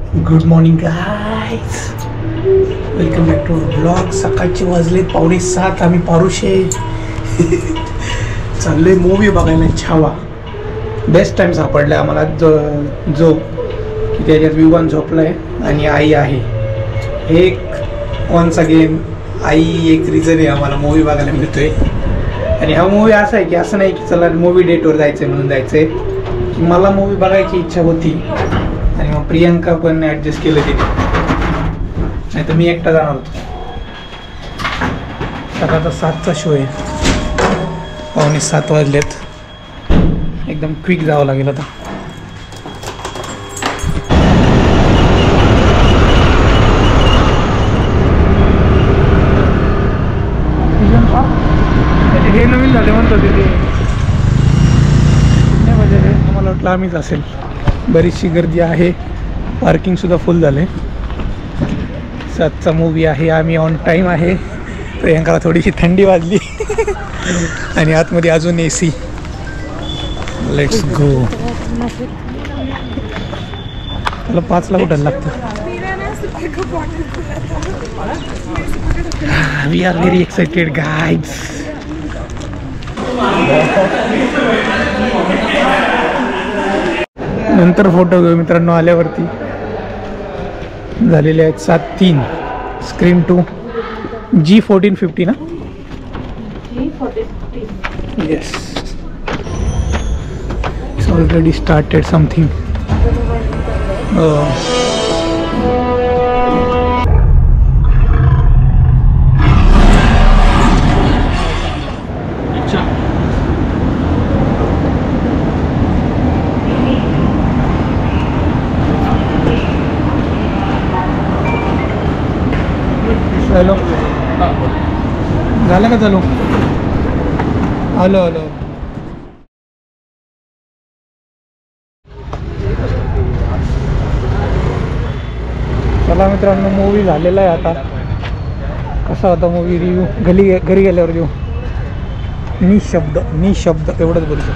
Good morning guys, welcome back to blog. सकाळचे वाजले 6:45. आम्ही पारुशे चाललोय मूवी बघायला. छावा बेस्ट टाइम सापडला आम्हाला. जो की त्याच्यात विवान झोपलाय आणि आई आहे. एक वन्स अगेन आई एक रिझन आहे आम्हाला मूवी बघायला मिळतोय. आणि हा मूवी असा आहे की असं नाही की चला मूवी डेटवर जायचं आहे म्हणून जायचं आहे, की मला मूवी बघायची इच्छा होती आणि मग प्रियंका पण ॲडजस्ट केलं तिने, नाही तर मी एकटा जाणार होतो. सकाळचा 7चा शो आहे. 6:45 वाजलेत. एकदम क्विक जावं लागेल आता. हे नवीन झाले म्हणत होते ते आम्हाला वाटलं आम्हीच असेल. बरीचशी गर्दी आहे, पार्किंगसुद्धा फुल झाले. 7चा मूवी आहे. आम्ही ऑन टाईम आहे. प्रियंकाला थोडीशी थंडी वाजली आणि आतमध्ये अजून AC. Let's go. त्याला 5ला उठायला लागतं. We are very excited guys. नंतर फोटो घेऊ मित्रांनो आल्यावरती. झालेले आहेत 7:03. स्क्रीन 2 G1450 ना. Yes, it's already started something. Hello, झालं का चालू? Hello hello. चला मित्रांनो, मूवी झालेला आहे आता. कसा होता मूवी? रिव्ह्यू घरी गेल्यावर देऊ. निशब्द एवढंच बोलू शकतो.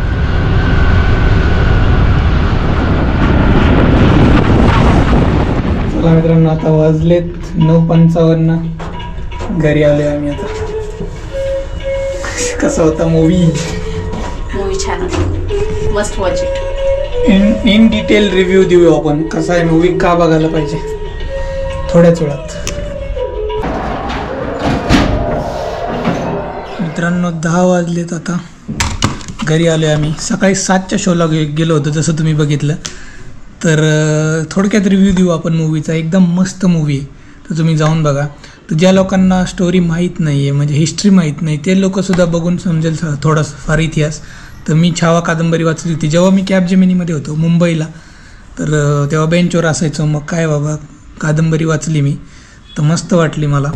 चला मित्रांनो, आता वाजलेत 9:55. घरी आलोय आम्ही आता. कसा होता मूवी? छान होता, must watch it. In detail review देऊ आपण. कसा आहे मूवी, का बघायला पाहिजे थोड्याच वेळात. मित्रांनो 10 वाजलेत आता. घरी आलोय आम्ही. सकाळी 7च्या शोला गेलो होतो जसं तुम्ही बघितलं. तर थोडक्यात रिव्ह्यू देऊ आपण मूवीचा. एकदम मस्त मूवी आहे, तर तुम्ही जाऊन बघा. तर ज्या लोकांना स्टोरी माहीत नाही आहे, म्हणजे हिस्ट्री माहीत नाही, ते लोकंसुद्धा बघून समजेल थोडासा फार इतिहास. तर मी छावा कादंबरी वाचली होती जेव्हा मी कॅपजेमिनीमध्ये होतो मुंबईला. तर तेव्हा बेंचवर असायचो. मग काय बाबा, कादंबरी वाचली मी, तर मस्त वाटली मला.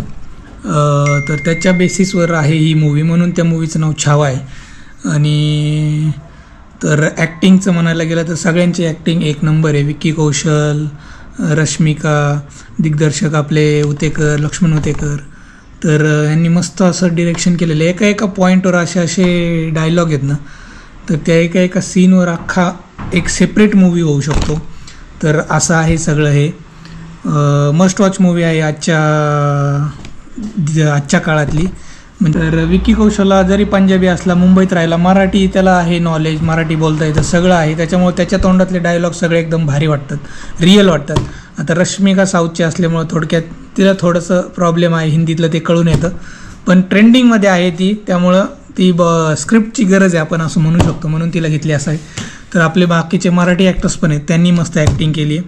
तर त्याच्या बेसिसवर आहे ही मूवी, म्हणून त्या मूवीचं नाव छावा आहे. आणि तर ॲक्टिंगचं म्हणायला गेलं तर सगळ्यांची ॲक्टिंग एक नंबर आहे. विक्की कौशल, रश्मिका, दिग्दर्शक आपले उतेकर, लक्ष्मण उतेकर. तर यांनी मस्त असं डिरेक्शन केलेलं आहे. एका पॉईंटवर असे डायलॉग आहेत ना, तर त्या एका सीनवर अख्खा एक सेपरेट मूवी होऊ शकतो. तर असं आहे सगळं. हे मस्ट वॉच मूवी आहे आजच्या काळातली. म्हणजे विक्की कौशलला जरी पंजाबी असला, मुंबईत राहिला, मराठी त्याला आहे नॉलेज, मराठी बोलता येतं, सगळं आहे. त्याच्यामुळे त्याच्या तोंडातले डायलॉग सगळे एकदम भारी वाटतात, रिअल वाटतात. आता रश्मिका साऊथची असल्यामुळं थोडक्यात तिला थोडंसं प्रॉब्लेम आहे हिंदीतलं, ते कळून येतं. पण ट्रेंडिंगमध्ये आहे ती, त्यामुळं ती स्क्रिप्टची गरज आहे आपण असं म्हणू शकतो, म्हणून तिला घेतली असं आहे. तर आपले बाकीचे मराठी ॲक्टर्स पण आहेत, त्यांनी मस्त ॲक्टिंग केली आहे.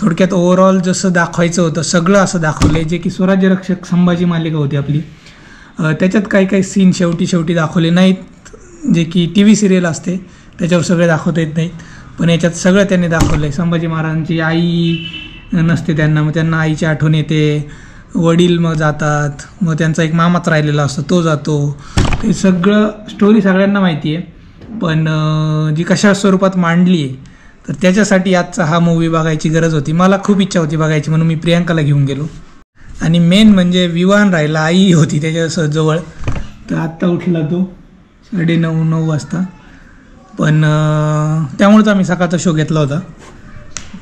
थोडक्यात ओव्हरऑल जसं दाखवायचं होतं सगळं असं दाखवलं आहे. जे की स्वराज्यरक्षक संभाजी मालिका होती आपली, त्याच्यात काही सीन शेवटी दाखवले नाहीत, जे की TV सिरियल असते त्याच्यावर सगळे दाखवता येत नाहीत. पण याच्यात सगळं त्यांनी दाखवलं आहे. संभाजी महाराजांची आई नसते त्यांना, मग त्यांना आईची आठवण येते. वडील मग जातात, मग त्यांचा एक मामाच राहिलेला असतो, तो जातो. ते सगळं स्टोरी सगळ्यांना माहिती आहे, पण जी कशा स्वरूपात मांडली आहे, तर त्याच्यासाठी आजचा हा मूवी बघायची गरज होती. मला खूप इच्छा होती बघायची, म्हणून मी प्रियंकाला घेऊन गेलो. आणि मेन म्हणजे विवान राहिला, आई होती त्याच्या जवळ. तर आत्ता उठला तो 9:30 वाजता. पण त्यामुळेच आम्ही सकाळचा शो घेतला होता.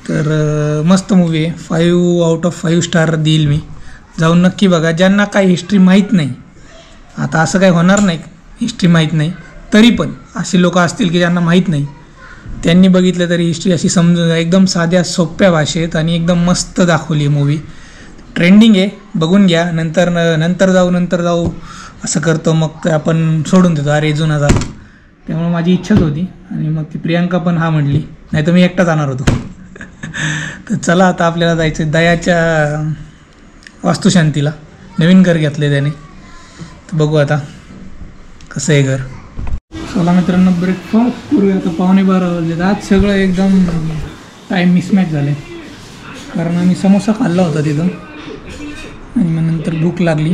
तर मस्त मूवी आहे. 5/5 स्टार देईल मी. जाऊन नक्की बघा. ज्यांना काही हिस्ट्री माहीत नाही, आता असं काही होणार नाही हिस्ट्री माहीत नाही, तरी पण असे लोक असतील की ज्यांना माहीत नाही, त्यांनी बघितलं तरी हिस्ट्री अशी समजून एकदम साध्या सोप्या भाषेत आणि एकदम मस्त दाखवली आहे मूवी. ट्रेंडिंग आहे, बघून घ्या. नंतर जाऊ असं करतो मग ते आपण सोडून देतो, अरे जुना झाला. त्यामुळे माझी इच्छाच होती आणि मग ती प्रियांका पण हा म्हणली, नाही तर मी एकटा जाणार होतो. तर चला आता आपल्याला जायचं दयाच्या वास्तुशांतीला. नवीन घर घेतले त्याने, तर बघू आता कसं आहे घर. चला मित्रांनो, ब्रेकफास्ट करूया. आता 11:15 वाजले. आज सगळं एकदम टाईम मिसमॅच झाले, कारण आम्ही समोसा खाल्ला होता तिथून आणि मग नंतर भूक लागली.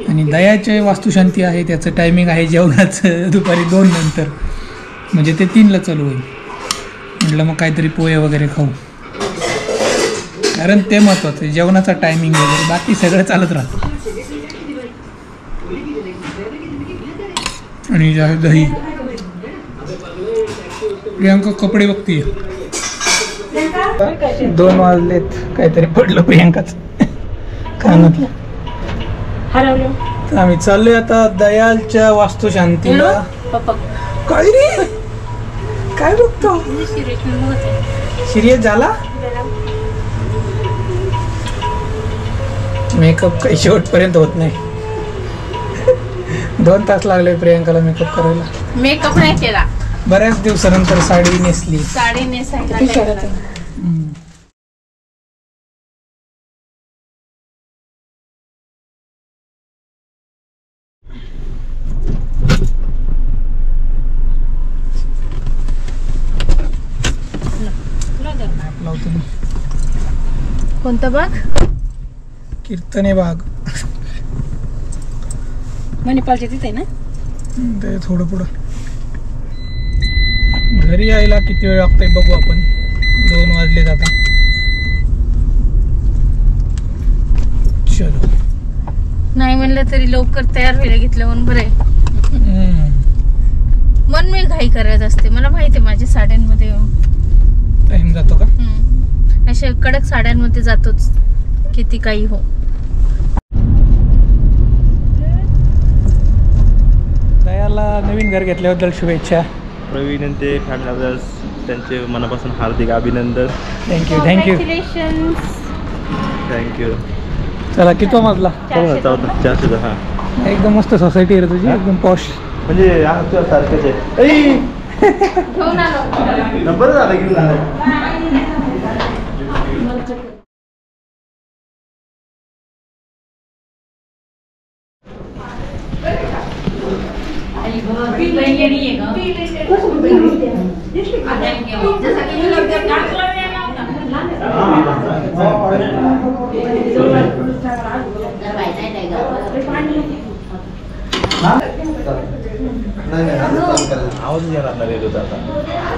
आणि दयाचे वास्तुशांती आहे, त्याचं टायमिंग आहे जेवणाचं दुपारी 2 नंतर, म्हणजे ते 3ला चालू होईल. म्हटलं मग काहीतरी पोहे वगैरे खाऊ, कारण ते महत्त्वाचं आहे, जेवणाचा टायमिंग वगैरे. बाकी सगळं चालत राहतं. आणि दही. प्रियांका कपडे बघतीये. 2 वाजलेत, काहीतरी पडलं प्रियांकाचं कानातलं. तर आम्ही चाललोय आता दयालच्या वास्तुशांतीला. काय रे, काय बघतो? सिरियस झाला? मेकअप काही शेवटपर्यंत होत नाही. 2 तास लागले प्रियांकाला मेकअप करायला. मेकअप नाही केला, बऱ्याच दिवसानंतर साडी नेसली. साडी नेसायला. कोणता बाग? कीर्तने बाग. मणिपालच्या तिथे ना, ते थोडं पुढं. घरी यायला किती वेळ लागतोय बघू आपण. 2 वाजले आता. चलो. नाही म्हणलं तरी लवकर तयार व्हायला घेतलं म्हणून बरं आहे. मन मी घाई करत असते, मला माहिती आहे माझ्या साड्यांमध्ये टाइम जातो का? अशा कडक साड्यांमध्ये जातोच, किती काही हो. दयाला नवीन घर घेतल्याबद्दल शुभेच्छा. प्रवीण आणि ते फॅमिली ब्रदर्स, त्यांचे मनापासून हार्दिक अभिनंदन. थँक्यू. थँक्यू. चला, किती मजला? 400. हां, एकदम मस्त सोसायटी आहे तुझी, एकदम पॉश. म्हणजे तुझ्या सारखंच आहे. बरं झालं घेऊन आलं.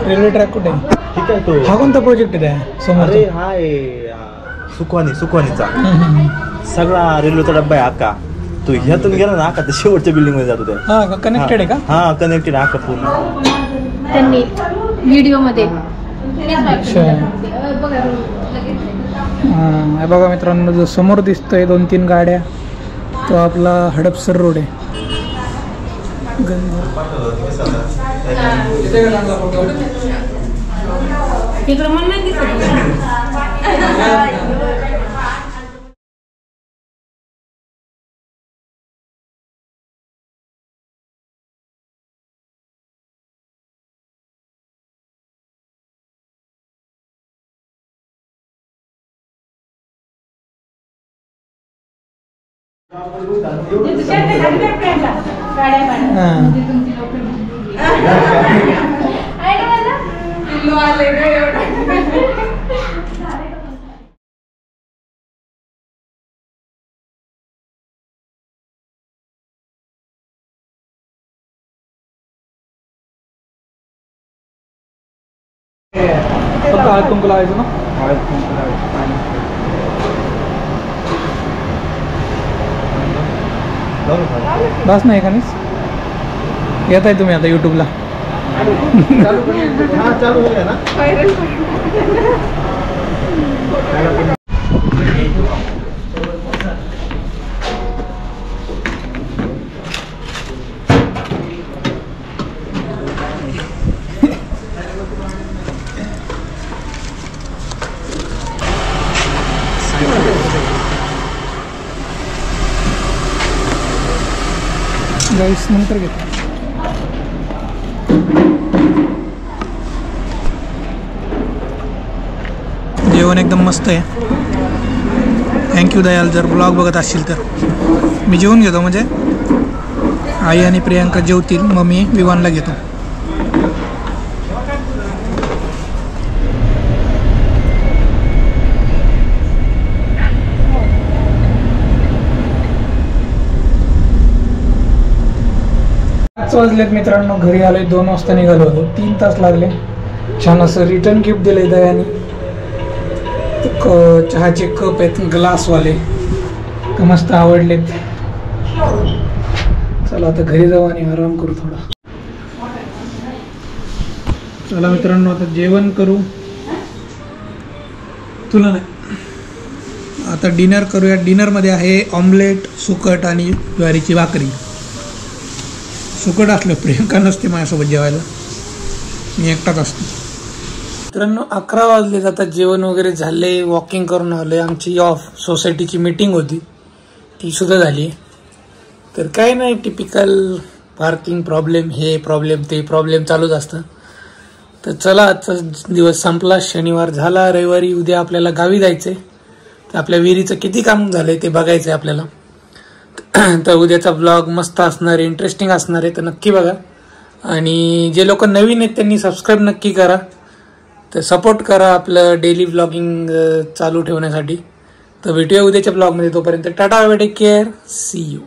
रेल्वे ट्रॅक कुठे? ठीक आहे. तो हा कोणता प्रोजेक्ट आहे समोर? अरे हा आहे सुखवानीचा सगळा रेल्वेचा डब्बा आहे अक्का. तो ह्यातून गेला ना अक्का, तर शेवटच्या बिल्डिंग मध्ये जातो. हा, कनेक्टेड आहे का? हा, कनेक्टेड आहे अक्का पूर्ण. त्यांनी व्हिडिओ मध्ये. हा, बघा मित्रांनो, जो समोर दिसतोय 2-3 गाड्या, तो आपला हडपसर रोड आहे. तिकडं मला नाही दिसत. तुमको लावायचं ना? बस नाही का? येत आहे तुम्ही आता यूट्यूबला? चालू हो गया ना. गाईस नंतर घेतो. जेवण एकदम मस्त आहे. थँक्यू दयाल. जर ब्लॉग बघत असशील तर मी जेवून घेतो, म्हणजे आई आणि प्रियांका जेवतील, मग मी विवानला घेतो. वाजलेत मित्रांनो, घरी आलोय. 2 वाजता निघालो होतो. 3 तास लागले. छान असं रिटर्न गिफ्ट दिलंय दयाने. चहाचे कप आहेत ग्लासवाले, तर मस्त आवडलेत. चला आता घरी जाऊ आणि आराम करू थोडा. चला मित्रांनो आता जेवण करू. तुला नाही, आता डिनर करूया. डिनरमध्ये आहे ऑमलेट, सुकट आणि ज्वारीची भाकरी. सुकट असलं, प्रियंका नसते माझ्यासोबत जेवायला, मी एकटाच असतो. मित्रांनो 11 वाजले. आता जेवण वगैरे झाले, वॉकिंग करून आले. आमची सोसायटीची मीटिंग होती, ती सुद्धा झाली. तर काय नाही, टिपिकल पार्किंग प्रॉब्लेम, हे प्रॉब्लेम ते प्रॉब्लेम चालूच असतं. तर चला आजचा दिवस संपला, शनिवार झाला. रविवारी उद्या आपल्याला गावी जायचंय. तर आपल्या विहिरीचं किती काम झालंय ते बघायचंय आपल्याला. तर उद्याचा ब्लॉग मस्त असणार आहे, इंटरेस्टिंग असणार आहे, तर नक्की बघा. आणि जे लोक नवीन आहेत त्यांनी सबस्क्राईब नक्की करा. तर सपोर्ट करा आपलं डेली ब्लॉगिंग चालू ठेवण्यासाठी. तर भेटूया उद्याच्या ब्लॉगमध्ये. तोपर्यंत tata, take care, see you.